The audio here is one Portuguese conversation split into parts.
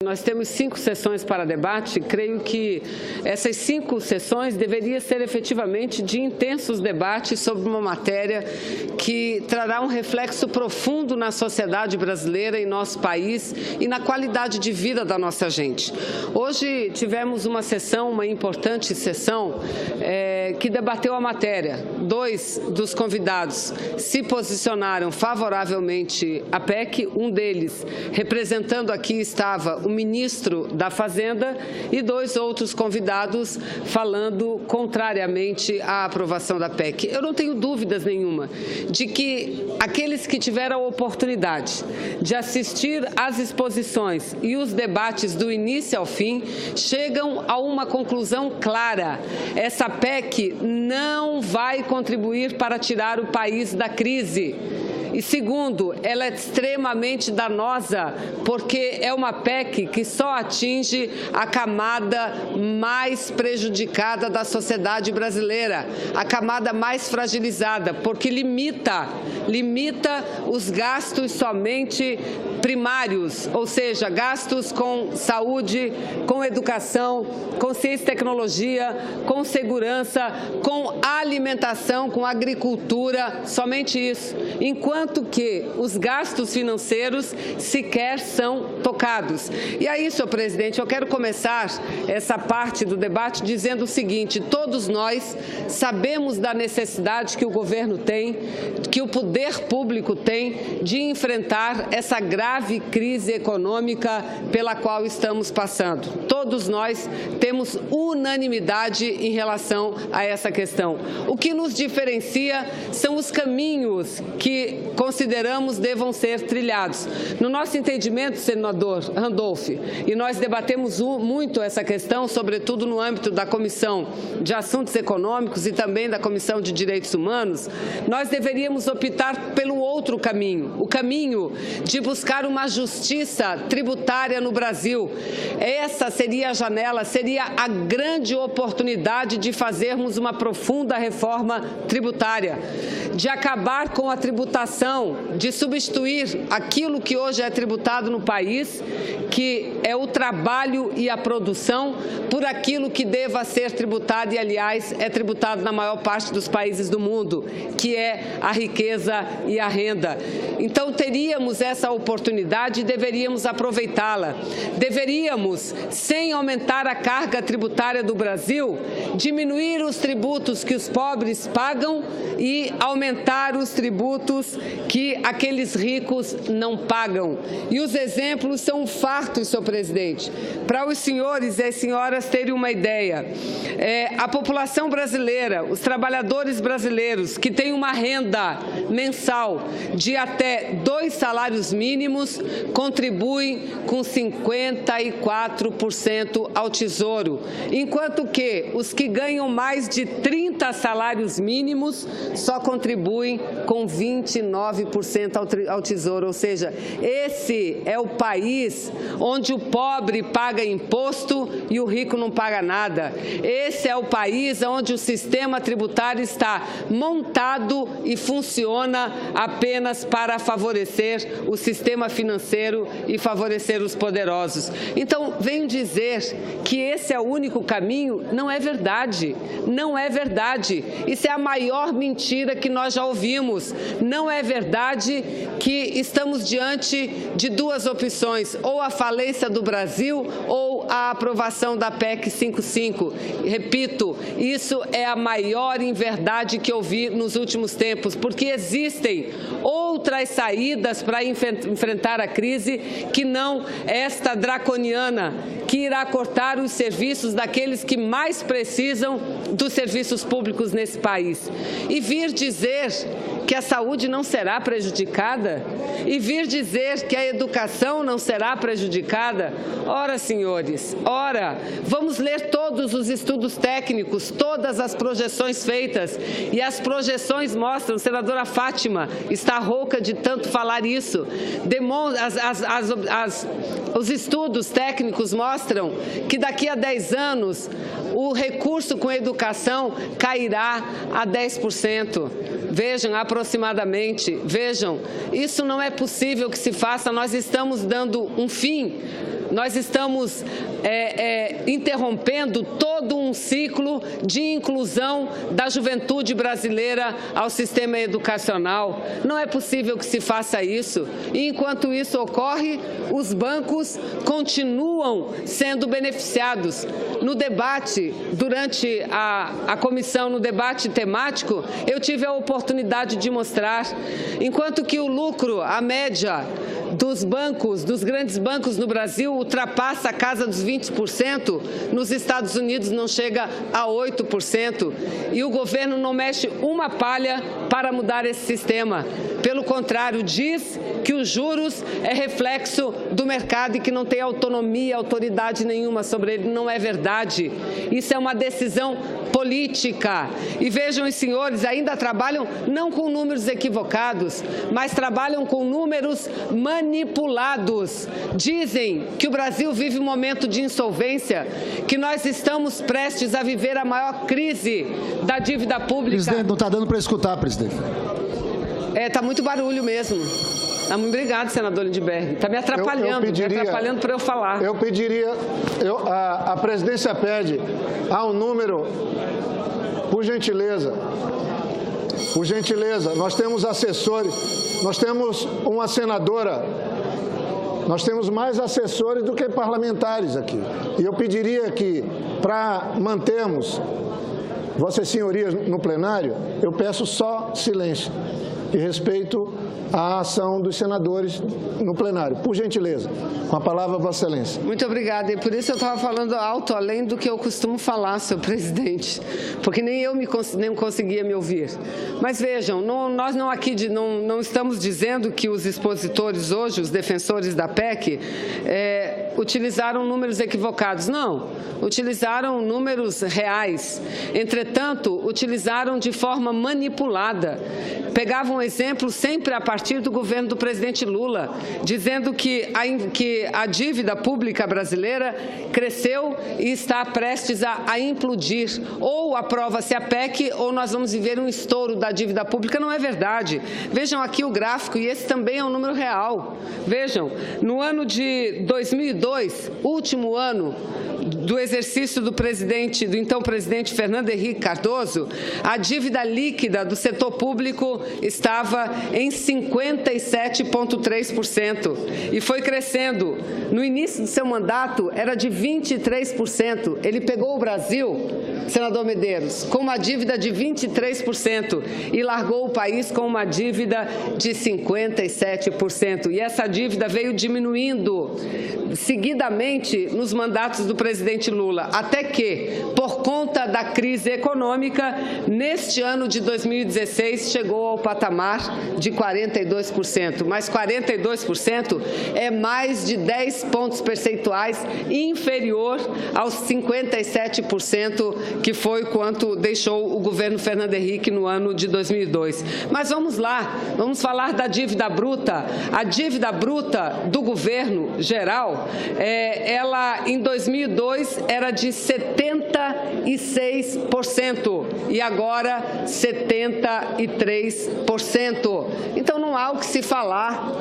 Nós temos 5 sessões para debate. Creio que essas 5 sessões deveriam ser efetivamente de intensos debates sobre uma matéria que trará um reflexo profundo na sociedade brasileira, em nosso país e na qualidade de vida da nossa gente. Hoje tivemos uma sessão, uma importante sessão, que debateu a matéria. 2 dos convidados se posicionaram favoravelmente à PEC, um deles, representando aqui, estava o ministro da Fazenda e 2 outros convidados falando contrariamente à aprovação da PEC. Eu não tenho dúvidas nenhuma de que aqueles que tiveram a oportunidade de assistir às exposições e os debates do início ao fim chegam a uma conclusão clara. Essa PEC não vai contribuir para tirar o país da crise. E segundo, ela é extremamente danosa, porque é uma PEC que só atinge a camada mais prejudicada da sociedade brasileira, a camada mais fragilizada, porque limita os gastos somente primários, ou seja, gastos com saúde, com educação, com ciência e tecnologia, com segurança, com alimentação, com agricultura, somente isso. Enquanto que os gastos financeiros sequer são tocados. E aí, senhor presidente, eu quero começar essa parte do debate dizendo o seguinte: todos nós sabemos da necessidade que o governo tem, que o poder público tem de enfrentar essa grave crise econômica pela qual estamos passando. Todos nós temos unanimidade em relação a essa questão. O que nos diferencia são os caminhos que consideramos devam ser trilhados. No nosso entendimento, senador Randolph, e nós debatemos muito essa questão, sobretudo no âmbito da Comissão de Assuntos Econômicos e também da Comissão de Direitos Humanos, nós deveríamos optar pelo outro caminho, o caminho de buscar uma justiça tributária no Brasil. Essa seria a janela, seria a grande oportunidade de fazermos uma profunda reforma tributária, de acabar com a tributação, de substituir aquilo que hoje é tributado no país, que é o trabalho e a produção, por aquilo que deva ser tributado e, aliás, é tributado na maior parte dos países do mundo, que é a riqueza e a renda. Então, teríamos essa oportunidade e deveríamos aproveitá-la. Deveríamos, sem aumentar a carga tributária do Brasil, diminuir os tributos que os pobres pagam e aumentar os tributos que aqueles ricos não pagam. E os exemplos são fartos, senhor presidente. Para os senhores e as senhoras terem uma ideia, a população brasileira, os trabalhadores brasileiros que têm uma renda mensal de até 2 salários mínimos contribuem com 54% ao Tesouro, enquanto que os que ganham mais de 30 salários mínimos só contribuem com 29% ao Tesouro. Ou seja, esse é o país onde o pobre paga imposto e o rico não paga nada. Esse é o país onde o sistema tributário está montado e funciona apenas para favorecer o sistema financeiro e favorecer os poderosos. Então, venho dizer que esse é o único caminho, não é verdade. Não é verdade. Isso é a maior mentira que nós já ouvimos. Não é verdade que estamos diante de 2 opções, ou a falência do Brasil ou a aprovação da PEC 55. Repito, isso é a maior inverdade que eu vi nos últimos tempos, porque existem outras saídas para enfrentar a crise que não esta draconiana, que irá cortar os serviços daqueles que mais precisam dos serviços públicos nesse país. E vir dizer que a saúde não será prejudicada? E vir dizer que a educação não será prejudicada? Ora, senhores, ora, vamos ler todos os estudos técnicos, todas as projeções feitas. E as projeções mostram, senadora Fátima está rouca de tanto falar isso, os estudos técnicos mostram que daqui a 10 anos o recurso com educação cairá a 10%. Vejam, aproximadamente, vejam, isso não é possível que se faça. Nós estamos dando um fim nós estamos interrompendo todo um ciclo de inclusão da juventude brasileira ao sistema educacional. Não é possível que se faça isso. E, enquanto isso ocorre, os bancos continuam sendo beneficiados. No debate, durante a comissão, no debate temático, eu tive a oportunidade de mostrar, enquanto que o lucro, a média dos bancos, dos grandes bancos no Brasil, ultrapassa a casa dos 20%, nos Estados Unidos não chega a 8%, e o governo não mexe uma palha para mudar esse sistema. Pelo contrário, diz que os juros é reflexo do mercado e que não tem autonomia, autoridade nenhuma sobre ele. Não é verdade. Isso é uma decisão política. E vejam, os senhores ainda trabalham não com números equivocados, mas trabalham com números manipulados. Dizem que o Brasil vive um momento de insolvência, que nós estamos prestes a viver a maior crise da dívida pública. Presidente, não está dando para escutar, presidente. Está muito barulho mesmo. Obrigado, senador Lindbergh. Está me atrapalhando, me atrapalhando para eu falar. Eu pediria, a presidência pede um número, por gentileza, nós temos assessores, nós temos uma senadora, nós temos mais assessores do que parlamentares aqui. E eu pediria que, para mantermos Vossas Senhorias no plenário, eu peço só silêncio e respeito à ação dos senadores no plenário. Por gentileza, com a palavra, Vossa Excelência. Muito obrigada. E por isso eu estava falando alto, além do que eu costumo falar, senhor presidente, porque nem eu nem conseguia me ouvir. Mas vejam, nós não estamos dizendo que os expositores hoje, os defensores da PEC, utilizaram números equivocados. Não, utilizaram números reais. Entretanto, utilizaram de forma manipulada. Pegavam exemplo sempre a partir do governo do presidente Lula, dizendo que a dívida pública brasileira cresceu e está prestes a implodir. Ou aprova-se a PEC ou nós vamos viver um estouro da dívida pública. Não é verdade. Vejam aqui o gráfico, e esse também é um número real. Vejam, no ano de 2002, último ano do exercício do então presidente Fernando Henrique Cardoso, a dívida líquida do setor público estava em 57,3% e foi crescendo. No início do seu mandato era de 23%. Ele pegou o Brasil, senador Medeiros, com uma dívida de 23% e largou o país com uma dívida de 57%. E essa dívida veio diminuindo seguidamente nos mandatos do presidente Lula, até que, por conta da crise econômica, neste ano de 2016 chegou ao patamar de 42%. Mas 42% é mais de 10 pontos percentuais inferior aos 57% que foi quanto deixou o governo Fernando Henrique no ano de 2002. Mas vamos lá, vamos falar da dívida bruta. A dívida bruta do governo geral, ela em 2002 era de 76% e agora 73%. Então não há o que se falar,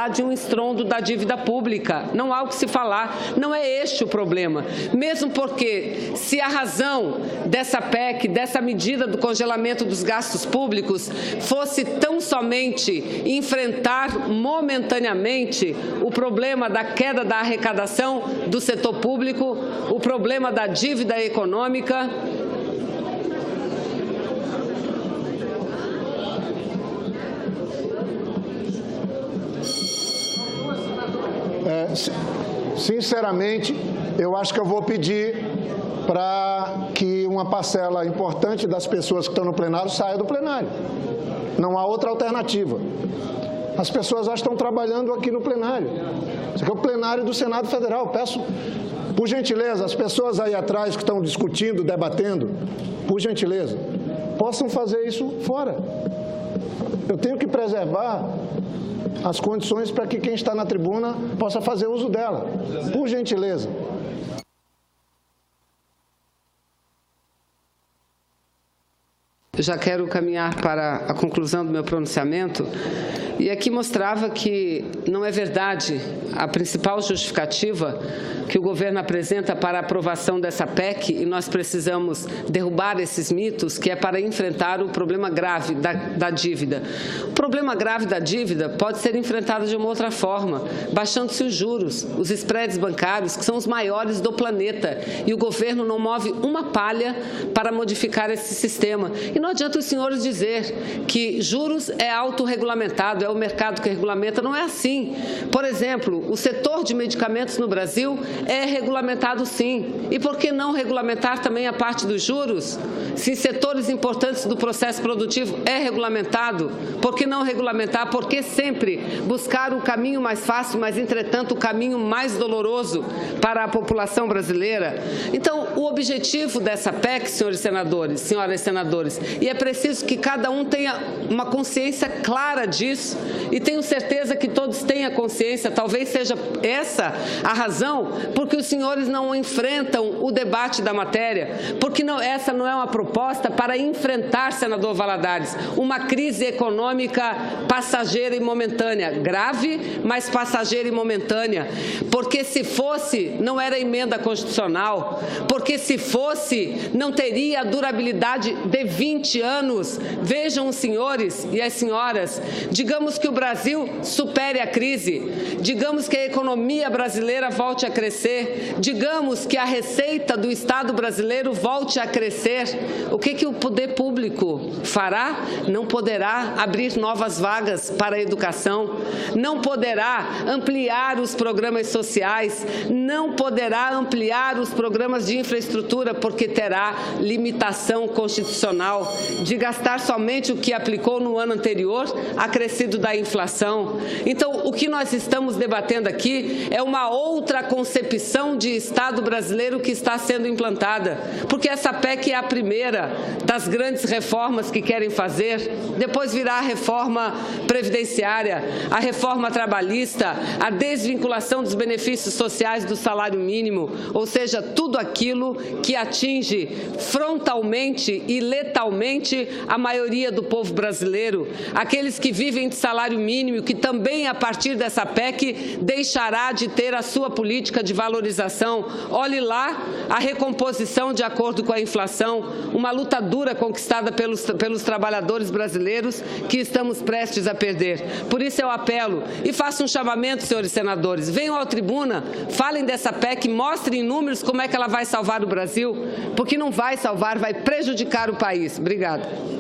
de um estrondo da dívida pública, não há o que se falar, não é este o problema. Mesmo porque, se a razão dessa PEC, dessa medida do congelamento dos gastos públicos, fosse tão somente enfrentar momentaneamente o problema da queda da arrecadação do setor público, o problema da dívida econômica, sinceramente, eu acho que eu vou pedir para que uma parcela importante das pessoas que estão no plenário saia do plenário. Não há outra alternativa. As pessoas já estão trabalhando aqui no plenário. Isso aqui é o plenário do Senado Federal. Peço, por gentileza, as pessoas aí atrás que estão discutindo, debatendo, por gentileza, possam fazer isso fora. Eu tenho que preservar as condições para que quem está na tribuna possa fazer uso dela. Por gentileza. Eu já quero caminhar para a conclusão do meu pronunciamento. E aqui mostrava que não é verdade a principal justificativa que o governo apresenta para a aprovação dessa PEC, e nós precisamos derrubar esses mitos, que é para enfrentar o problema grave da dívida. O problema grave da dívida pode ser enfrentado de uma outra forma, baixando-se os juros, os spreads bancários, que são os maiores do planeta, e o governo não move uma palha para modificar esse sistema. E não adianta os senhores dizer que juros é autorregulamentado, é o mercado que regulamenta, não é assim. Por exemplo, o setor de medicamentos no Brasil é regulamentado sim. E por que não regulamentar também a parte dos juros? Se setores importantes do processo produtivo é regulamentado, por que não regulamentar? Por que sempre buscar o caminho mais fácil, mas, entretanto, o caminho mais doloroso para a população brasileira? Então, o objetivo dessa PEC, senhores senadores, senhoras senadores, e é preciso que cada um tenha uma consciência clara disso, e tenho certeza que todos têm a consciência, talvez seja essa a razão porque os senhores não enfrentam o debate da matéria, porque essa não é uma proposta para enfrentar, senador Valadares, uma crise econômica passageira e momentânea, grave, mas passageira e momentânea, porque se fosse, não era emenda constitucional, porque se fosse, não teria a durabilidade de 20 anos. Vejam os senhores e as senhoras, digamos que o Brasil supere a crise, digamos que a economia brasileira volte a crescer, digamos que a receita do Estado brasileiro volte a crescer, o que o poder público fará? Não poderá abrir novas vagas para a educação, não poderá ampliar os programas sociais, não poderá ampliar os programas de infraestrutura, porque terá limitação constitucional de gastar somente o que aplicou no ano anterior, acrescido da inflação. Então, o que nós estamos debatendo aqui é uma outra concepção de Estado brasileiro que está sendo implantada, porque essa PEC é a primeira das grandes reformas que querem fazer, depois virá a reforma previdenciária, a reforma trabalhista, a desvinculação dos benefícios sociais do salário mínimo, ou seja, tudo aquilo que atinge frontalmente e letalmente a maioria do povo brasileiro, aqueles que vivem de salário mínimo, que também a partir dessa PEC deixará de ter a sua política de valorização. Olhe lá a recomposição de acordo com a inflação, uma luta dura conquistada pelos trabalhadores brasileiros que estamos prestes a perder. Por isso eu apelo e faço um chamamento, senhores senadores, venham à tribuna, falem dessa PEC, mostrem em números como é que ela vai salvar o Brasil, porque não vai salvar, vai prejudicar o país. Obrigada.